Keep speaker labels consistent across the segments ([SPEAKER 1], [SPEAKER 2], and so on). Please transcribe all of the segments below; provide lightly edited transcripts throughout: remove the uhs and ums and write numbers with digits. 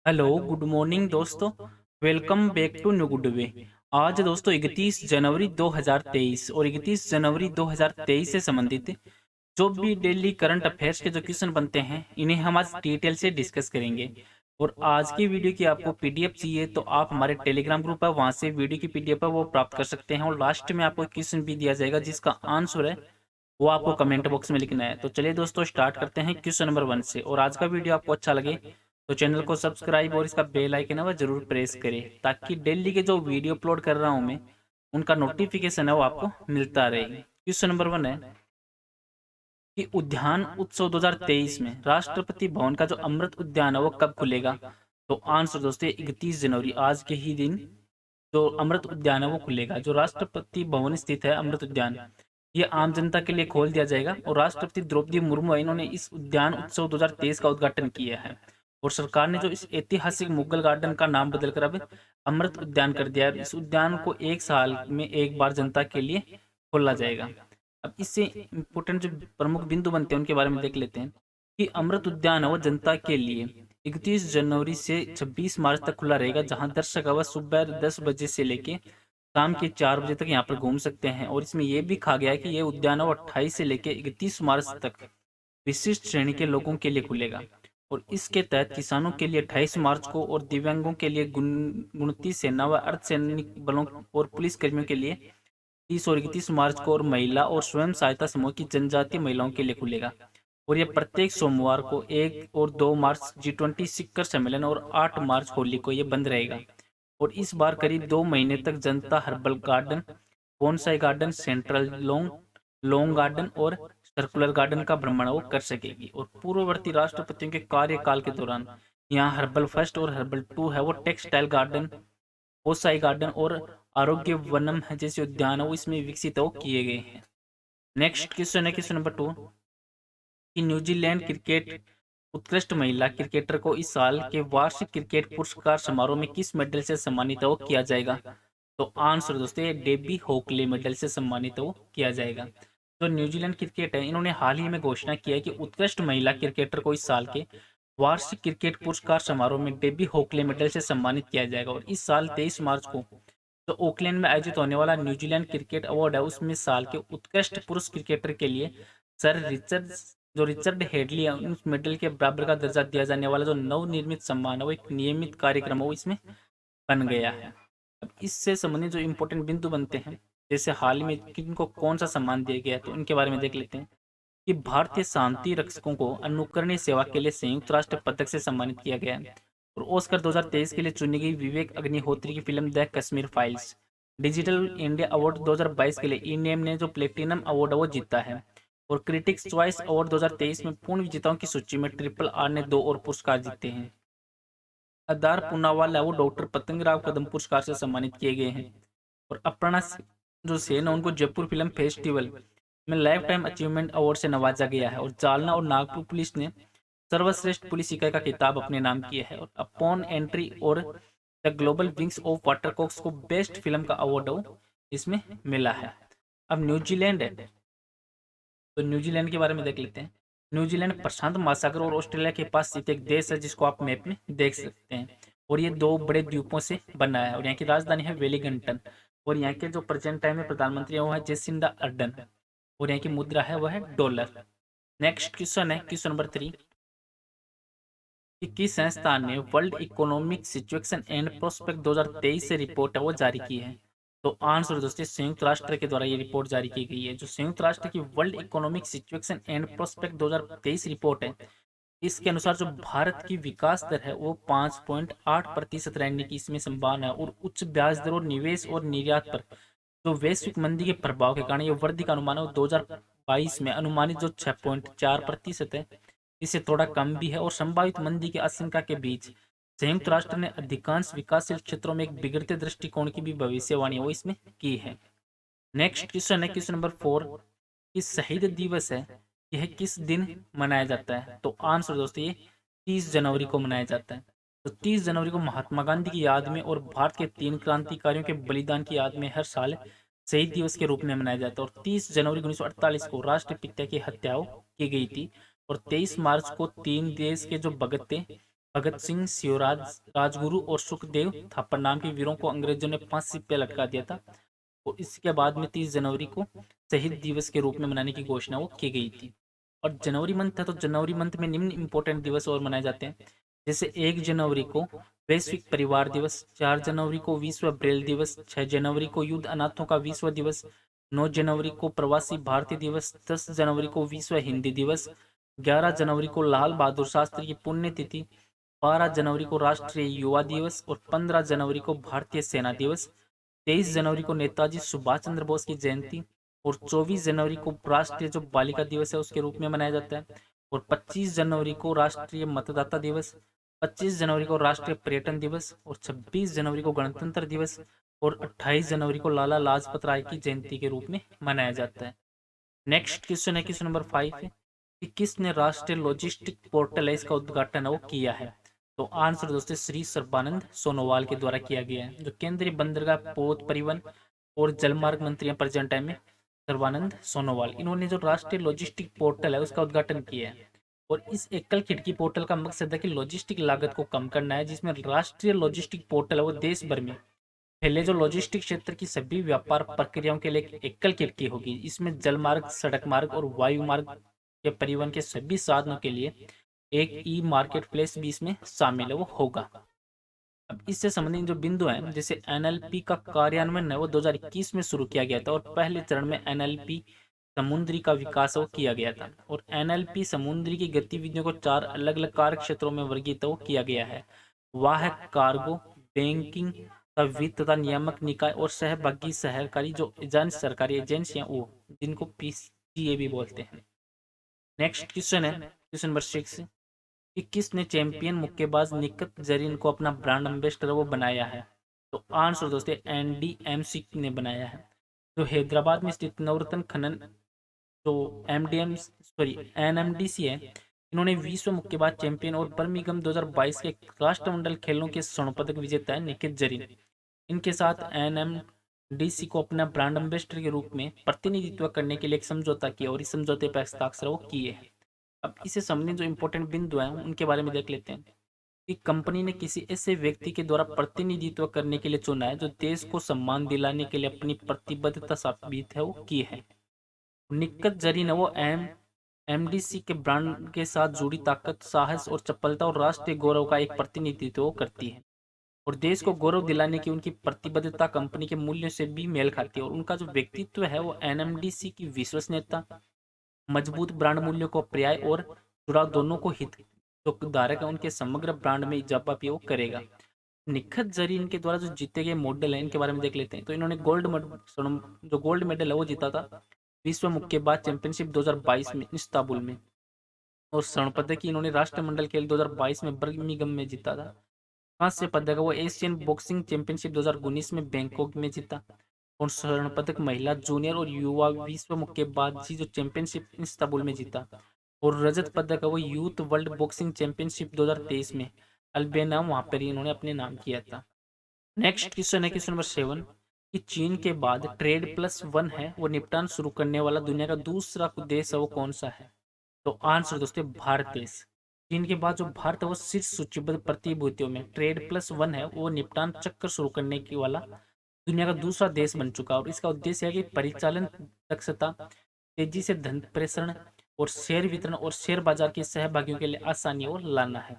[SPEAKER 1] Hello good morning दोस्तों। Welcome back to new good way. आज दोस्तों 31 जनवरी 2023 और 31 जनवरी 2023 से संबंधित जो भी डेली करंट अफेयर्स के जो क्वेश्चन बनते हैं इन्हें हम आज डिटेल से डिस्कस करेंगे। और आज की वीडियो की आपको पीडीएफ चाहिए तो आप हमारे टेलीग्राम ग्रुप है वहां से वीडियो की पीडीएफ है वो प्राप्त कर सकते हैं। और लास्ट में आपको क्वेश्चन भी दिया जाएगा जिसका आंसर है वो आपको कमेंट बॉक्स में लिखना है। तो चलिए दोस्तों स्टार्ट करते हैं क्वेश्चन नंबर 1 से। और आज का वीडियो आपको अच्छा लगे तो चैनल को सब्सक्राइब और इसका बेल आइकन है वह जरूर प्रेस करें ताकि डेली के जो वीडियो अपलोड कर रहा हूं मैं उनका नोटिफिकेशन है वो आपको मिलता रहे। क्वेश्चन नंबर 1 है कि उद्यान उत्सव 2023 में राष्ट्रपति भवन का जो अमृत उद्यान है वो कब खुलेगा। तो आंसर दोस्तों 31 जनवरी आज के ही दिन जो अमृत उद्यान है वो खुलेगा। जो राष्ट्रपति भवन स्थित है अमृत उद्यान ये आम जनता के लिए खोल दिया जाएगा। और राष्ट्रपति द्रौपदी मुर्मू है इन्होंने इस उद्यान उत्सव 2023 का उद्घाटन किया है। और सरकार ने जो इस ऐतिहासिक मुगल गार्डन का नाम बदलकर अब अमृत उद्यान कर दिया है। इस उद्यान को एक साल में एक बार जनता के लिए खोला जाएगा। अब इससे इम्पोर्टेंट जो प्रमुख बिंदु बनते हैं उनके बारे में देख लेते हैं कि अमृत उद्यान है वो जनता के लिए 31 जनवरी से 26 मार्च तक खुला रहेगा, जहां दर्शक वह सुबह 10 बजे से लेके शाम के 4 बजे तक यहाँ पर घूम सकते हैं। और इसमें यह भी कहा गया है कि यह उद्यान है वो 28 से लेके 31 मार्च तक विशिष्ट श्रेणी के लोगों के लिए खुलेगा। और इसके तहत किसानों के लिए 28 मार्च को और दिव्यांगों के लिए गुणती सेना व अर्धसैनिक बलों और पुलिस कर्मियों के लिए 30 और 31 मार्च को और महिला और स्वयं सहायता समूह की जनजातीय महिलाओं के लिए खुलेगा। और यह प्रत्येक सोमवार को 1 और 2 मार्च G20 शिखर सम्मेलन और 8 मार्च होली को यह बंद रहेगा। और इस बार करीब 2 महीने तक जनता herbal garden, bonsai garden, central long long garden और सर्कुलर गार्डन का भ्रमण वो कर सकेगी। और पूर्ववर्ती राष्ट्रपतियों के कार्यकाल के दौरान यहाँ हर्बल फर्स्ट और हर्बल टू है वो टेक्सटाइल गार्डन, बोसाई गार्डन और आरोग्य वनम है जैसे उद्यान है वो इसमें विकसित हो किए गए हैं। नेक्स्ट क्वेश्चन है क्वेश्चन नंबर 2 कि न्यूजीलैंड क्रिकेट उत्कृष्ट महिला क्रिकेटर को इस साल के वार्षिक क्रिकेट पुरस्कार समारोह में किस मेडल से सम्मानित हो किया जाएगा। तो आंसर दोस्तों ये डेबी होकले मेडल से सम्मानित हो किया जाएगा। जो न्यूजीलैंड क्रिकेट है इन्होंने हाल ही में घोषणा किया है कि उत्कृष्ट महिला क्रिकेटर को इस साल के वार्षिक क्रिकेट पुरस्कार समारोह में डेबी होकले मेडल से सम्मानित किया जाएगा। और इस साल 23 मार्च को जो ओकलैंड में आयोजित होने वाला न्यूजीलैंड क्रिकेट अवार्ड है उसमें साल के उत्कृष्ट पुरुष क्रिकेटर के लिए सर रिचर्ड हेडली है उस मेडल के बराबर का दर्जा दिया जाने वाला जो नवनिर्मित सम्मान है वो एक नियमित कार्यक्रम है वो इसमें बन गया है। अब इससे संबंधित जो इम्पोर्टेंट बिंदु बनते हैं जैसे हाल में किनको कौन सा सम्मान दिया गया है तो इनके बारे में देख लेते हैं कि भारतीय शांति रक्षकों को अनुकरणीय सेवा के लिए संयुक्त राष्ट्र पदक से सम्मानित किया गया है। और ऑस्कर 2023 के लिए चुनी गई विवेक अग्निहोत्री की film the Kashmir files digital India award 2022 के लिए ई नेम ने जो प्लेटिनम अवार्ड वो जीता है। और क्रिटिक्स चॉइस अवार्ड 2023 में पूर्ण विजेताओं की सूची में ट्रिपल आर ने 2 और पुरस्कार जीते हैं। अदार पूनावाला वो डॉक्टर पतंगराव कदम पुरस्कार से सम्मानित किए गए हैं। और अपर्णा जो सेन है उनको जयपुर फिल्म फेस्टिवल में लाइफ टाइम अचीवमेंट अवार्ड से नवाजा गया है। और जालना और नागपुर पुलिस ने सर्वश्रेष्ठ पुलिस इकाई का खिताब अपने नाम किया है। और अपॉन एंट्री और द ग्लोबल विंग्स ऑफ वाटरकॉक्स को बेस्ट फिल्म का अवार्ड इसमें मिला है। अब न्यूजीलैंड है तो न्यूजीलैंड के बारे में देख लेते हैं। न्यूजीलैंड प्रशांत महासागर और ऑस्ट्रेलिया के पास स्थित एक देश है जिसको आप मैप में देख सकते हैं। और ये 2 बड़े द्वीपों से बना है। और यहाँ की राजधानी है वेलिंगटन। और यहाँ के जो प्रेजेंट टाइम में प्रधानमंत्री है वो है जेसिंडा अर्डन। और यहाँ की मुद्रा है वह है डॉलर। नेक्स्ट क्वेश्चन है क्वेश्चन नंबर 3 कि किस संस्थान ने world economic situation and prospect 2023 से रिपोर्ट है वो जारी की है। तो आंसर दोस्तों संयुक्त राष्ट्र के द्वारा ये रिपोर्ट जारी की गई है। जो संयुक्त राष्ट्र की world economic situation and prospect 2023 report है इसके अनुसार जो भारत की विकास दर है वो 5.8% रहने की इसमें संभावना है। और उच्च ब्याज दर और निवेश और निर्यात पर जो वैश्विक मंदी के प्रभाव के कारण ये वृद्धि का अनुमान है 2022 में अनुमानित जो 6.4% है इससे थोड़ा कम भी है। और संभावित मंदी की आशंका के बीच संयुक्त राष्ट्र ने अधिकांश विकासशील क्षेत्रों में एक बिगड़ते दृष्टिकोण की भी भविष्यवाणी वो इसमें की है। नेक्स्ट क्वेश्चन है क्वेश्चन नंबर 4 कि शहीद दिवस है यह किस दिन मनाया जाता है। तो आंसर दोस्तों ये 30 जनवरी को मनाया जाता है। तो 30 जनवरी को महात्मा गांधी की याद में और भारत के 3 क्रांतिकारियों के बलिदान की याद में हर साल शहीद दिवस के रूप में मनाया जाता है। और 30 जनवरी 1948 को राष्ट्रपिता की हत्या की गई थी। और 23 मार्च को 3 देश के जो भगत थे भगत सिंह, शिवराज, राजगुरु और सुखदेव थापर नाम के वीरों को अंग्रेजों ने फांसी पे लटका दिया था। और इसके बाद में 30 जनवरी को शहीद दिवस के रूप में मनाने की घोषणा वो की गई थी। और जनवरी मंथ है तो जनवरी मंथ में निम्न इंपॉर्टेंट दिवस और मनाए जाते हैं। जैसे 1 जनवरी को वैश्विक परिवार दिवस, 4 जनवरी को विश्व ब्रेल दिवस, 6 जनवरी को युद्ध अनाथों का विश्व दिवस, 9 जनवरी को प्रवासी भारतीय दिवस, 10 जनवरी को विश्व हिंदी दिवस, 11 जनवरी को लाल बहादुर शास्त्री की पुण्यतिथि, 12 जनवरी को राष्ट्रीय युवा दिवस और 15 जनवरी को भारतीय सेना दिवस, 23 जनवरी को नेताजी सुभाष चंद्र बोस की जयंती और 24 जनवरी को राष्ट्रीय जो बालिका दिवस है उसके रूप में मनाया जाता है। और 25 जनवरी को राष्ट्रीय मतदाता दिवस, 25 जनवरी को राष्ट्रीय पर्यटन दिवस और 26 जनवरी को गणतंत्र दिवस और 28 जनवरी को लाला लाजपत राय की जयंती के रूप में मनाया जाता है। नेक्स्ट क्वेश्चन है क्वेश्चन नंबर 5 है कि किसने राष्ट्रीय लॉजिस्टिक पोर्टल है इसका उद्घाटन वो किया है। तो आंसर दोस्तों श्री सर्बानंद सोनोवाल के द्वारा किया गया है, जो केंद्रीय बंदरगाह, पोत परिवहन और जलमार्ग मंत्री हैं प्रेजेंट टाइम में, सर्बानंद सोनोवाल। इन्होंने जो राष्ट्रीय लॉजिस्टिक पोर्टल है उसका उद्घाटन किया है। और इस एकल खिड़की पोर्टल का मकसद है कि लॉजिस्टिक लागत को कम करना है, जिसमें राष्ट्रीय लॉजिस्टिक पोर्टल है वो देश भर में पहले जो लॉजिस्टिक क्षेत्र की सभी व्यापार प्रक्रियाओं के लिए एक एकल खिड़की होगी। इसमें जल मार्ग, सड़क मार्ग और वायु मार्ग के परिवहन के सभी साधनों के लिए एक ई मार्केट प्लेस भी इसमें शामिल है वो होगा। अब इससे संबंधित जो बिंदु हैं, जैसे एनएलपी का कार्यान्वयन है वो 2021 में शुरू किया गया था और पहले चरण में एनएलपी समुद्री का विकास वो किया गया था। और एनएलपी समुद्री की गतिविधियों को 4 अलग अलग कार्य क्षेत्रों में वर्गीकृत किया गया है। वह है कार्गो, बैंकिंग का वित्त तथा नियामक निकाय और सहभागी सहकारी जो एजेंसी, सरकारी एजेंसियां वो जिनको पीसीए भी बोलते हैं। नेक्स्ट क्वेश्चन है क्वेश्चन नंबर 6 कि किसने चैंपियन मुक्केबाज निकत जरीन को अपना ब्रांड एम्बेसडर वो बनाया है। तो आंसर दोस्तों एनडीएमसी ने बनाया है, जो हैदराबाद में स्थित नवरत्न खनन जो एनएमडीसी है। इन्होंने विश्व मुक्केबाज चैंपियन और बर्मिंघम 2022 के राष्ट्रमंडल खेलों के स्वर्ण पदक विजेता है निकित जरीन। इनके साथ एनएमडीसी को अपना ब्रांड एम्बेसडर के रूप में प्रतिनिधित्व करने के लिए एक समझौता किया और इस समझौते पर हस्ताक्षर वो किए हैं। अब इससे संबंधित जो इंपॉर्टेंट बिंदु हैं उनके बारे में देख लेते हैं कि कंपनी ने किसी ऐसे व्यक्ति के द्वारा प्रतिनिधित्व करने के लिए चुना है जो देश को सम्मान दिलाने के लिए अपनी प्रतिबद्धता साबित है वो की है। निक्कत जरीन है वो एमडीसी के ब्रांड के साथ जुड़ी ताकत, साहस और चपलता और राष्ट्रीय गौरव का एक प्रतिनिधित्व करती है। और देश को गौरव दिलाने की उनकी प्रतिबद्धता कंपनी के मूल्यों से भी मेल खाती है। और उनका जो व्यक्तित्व है वो एनएमडीसी की विश्वसनीयता, मजबूत ब्रांड मूल्यों को पर्याय और जुड़ाव दोनों को हित जो धारक है उनके समग्र ब्रांड में इजाफा भी वो करेगा। निखत जरीन के द्वारा जो जीते गए मॉडल है इनके बारे में देख लेते हैं। तो इन्होंने जो गोल्ड मेडल है वो जीता था विश्व मुक्केबाज चैंपियनशिप 2022 में इस्तांबुल में। और स्वर्ण पदक इन्होंने राष्ट्रमंडल खेल 2022 में बर्मिंघम में जीता था। कांस्य पदक वो एशियन बॉक्सिंग चैंपियनशिप 2019 में बैंकॉक में जीता। और स्वर्ण पदक महिला, जूनियर और युवा विश्व मुक्केबाजी जो चैंपियनशिप इस्तांबुल में जीता। और रजत पदक है वो यूथ वर्ल्ड बॉक्सिंग चैंपियनशिप 2023 में अल्बेना वहां पर ही इन्होंने अपने नाम किया था। नेक्स्ट क्वेश्चन है क्वेश्चन नंबर 7 कि चीन के बाद ट्रेड+1 है वो निपटान शुरू करने वाला दुनिया का दूसरा देश है वो कौन सा है। तो आंसर दोस्तों भारत देश। चीन के बाद जो भारत है वो शीर्ष सूचीबद्ध प्रतिभूतियों में ट्रेड+1 है वो निपटान चक्र शुरू करने की वाला दुनिया का दूसरा देश बन चुका है। और इसका उद्देश्य है कि परिचालन दक्षता, तेजी से धन प्रेषण और शेयर वितरण और शेयर बाजार के सहभागियों के लिए आसानी और लाना है।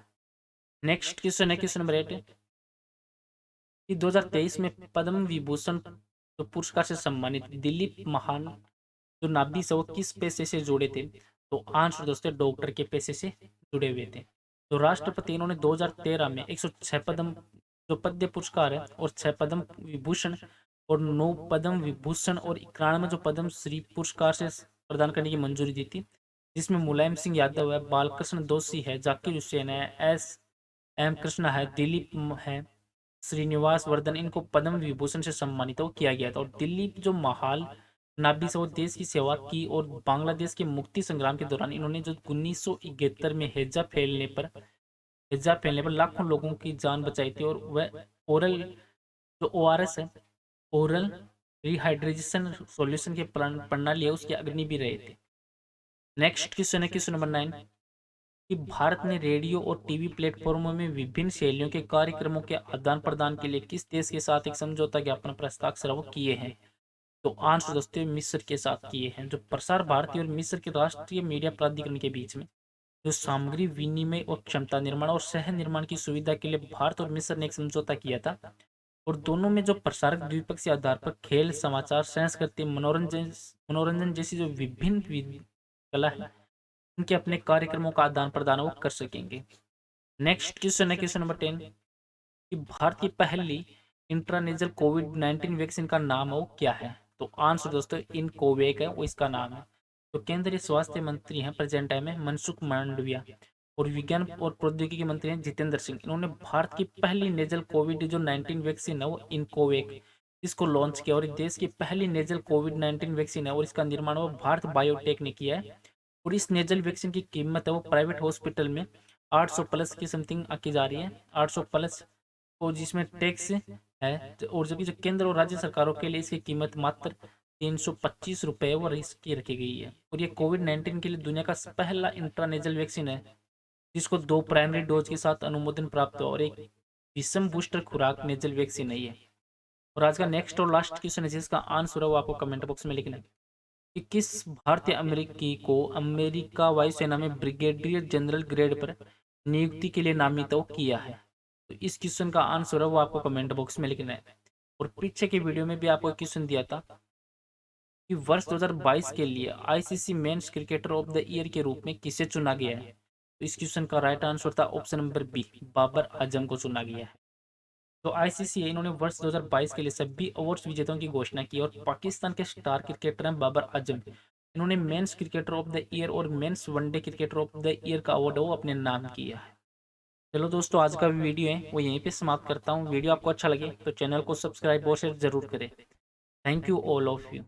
[SPEAKER 1] नेक्स्ट क्वेश्चन है क्वेश्चन नंबर 8 कि 2023 में पद्म विभूषण जो पुरस्कार से सम्मानित दिलीप महान जो नाभि से वो किस पेशे से जुड़े थे। तो आंसर दोस्तों डॉक्टर के पेशे से जुड़े हुए थे। तो राष्ट्रपति इन्होंने 2013 में 106 पद्म जो पद्म पुरस्कार है और 6 पद्म विभूषण और 9 पद्म विभूषण और 91 जो पद्म श्री पुरस्कार से प्रदान करने की मंजूरी दी थी, जिसमें मुलायम सिंह यादव है, बालकृष्ण दोषी है, जाकिर हुसैन है, एम कृष्णा है, दिलीप है, श्रीनिवास वर्धन, इनको पद्म विभूषण से सम्मानित किया गया था। और दिलीप जो महाल नाभि से वो देश की सेवा की और बांग्लादेश के मुक्ति संग्राम के दौरान इन्होंने जो 1971 में हेजा फैलने पर लाखों लोगों की जान बचाई थी। और वह ओरल जो ओआरएस है, ओरल रिहाइड्रेशन सॉल्यूशन के प्रणाली है उसके अग्रणी भी रहे थे। नेक्स्ट क्वेश्चन है क्वेश्चन नंबर 9 कि भारत ने रेडियो और टीवी प्लेटफॉर्मों में विभिन्न शैलियों के कार्यक्रमों के आदान प्रदान के लिए किस देश के साथ एक समझौता ज्ञापन पर हस्ताक्षर वो किए हैं? तो आंसर दोस्तों मिस्र के साथ किए हैं। जो प्रसार भारती और मिस्र के राष्ट्रीय मीडिया प्राधिकरण के बीच में जो सामग्री विनिमय और क्षमता निर्माण और सह निर्माण की सुविधा के लिए भारत और मिस्र ने एक समझौता किया था। और दोनों में जो प्रसारक द्विपक्षीय आधार पर खेल, समाचार, संस्कृति, मनोरंजन मनोरंजन जैसी जो विभिन्न कला है उनके अपने कार्यक्रमों का आदान प्रदान वो कर सकेंगे। नेक्स्ट क्वेश्चन है क्वेश्चन नंबर 10 कि भारत की पहली इंट्रानेजल कोविड-19 वैक्सीन का नाम वो क्या है? तो आंसर दोस्तों इन कोवैक है वो इसका नाम है। तो केंद्रीय स्वास्थ्य मंत्री हैं प्रेजेंट टाइम में मनसुख मांडविया और विज्ञान और प्रौद्योगिकी मंत्री हैं जितेंद्र सिंह। इन्होंने भारत की पहली नेजल कोविड जो 19 वैक्सीन है वो इनकोवैक इसको लॉन्च किया और देश की पहली नेजल कोविड-19 वैक्सीन है और इसका निर्माण वो भारत बायोटेक ने किया है। और इस नेजल वैक्सीन की कीमत है वो प्राइवेट हॉस्पिटल में 800 प्लस की समथिंग की जा रही है, 800 प्लस, और जिसमें टैक्स है। और जबकि जो केंद्र और राज्य सरकारों के लिए इसकी कीमत मात्र 325 रुपये वो इसकी रखी गई है। और ये कोविड-19 के लिए दुनिया का पहला इंट्रानेजल वैक्सीन है जिसको 2 प्राइमरी डोज के साथ अनुमोदन प्राप्त हुआ और एक विषम बूस्टर खुराक नेजल वैक्सीन है ये। और आज का नेक्स्ट और लास्ट क्वेश्चन है जिसका आंसर है वो आपको कमेंट बॉक्स में लिखना है कि किस भारतीय अमेरिकी को अमेरिका वायुसेना में ब्रिगेडियर जनरल ग्रेड पर नियुक्ति के लिए नामित किया है? तो इस क्वेश्चन का आंसर है वो आपको कमेंट बॉक्स में लिखना है। और पीछे की वीडियो में भी आपको क्वेश्चन दिया था कि वर्ष 2022 के लिए ICC men's cricketer of the year के रूप में किसे चुना गया है? तो इस क्वेश्चन का राइट आंसर था option number B, Babar Azam को चुना गया है। तो आईसीसी इन्होंने वर्ष 2022 के लिए सभी अवार्ड्स विजेताओं की घोषणा की और पाकिस्तान के स्टार क्रिकेटर हैं बाबर आजम। इन्होंने men's cricketer of the year और men's one day cricketer of the year का अवार्ड वो अपने नाम किया है। चलो दोस्तों आज का वीडियो है वो यहीं पे समाप्त करता हूँ। वीडियो आपको अच्छा लगे तो चैनल को सब्सक्राइब और शेयर जरूर करें। Thank you all of you.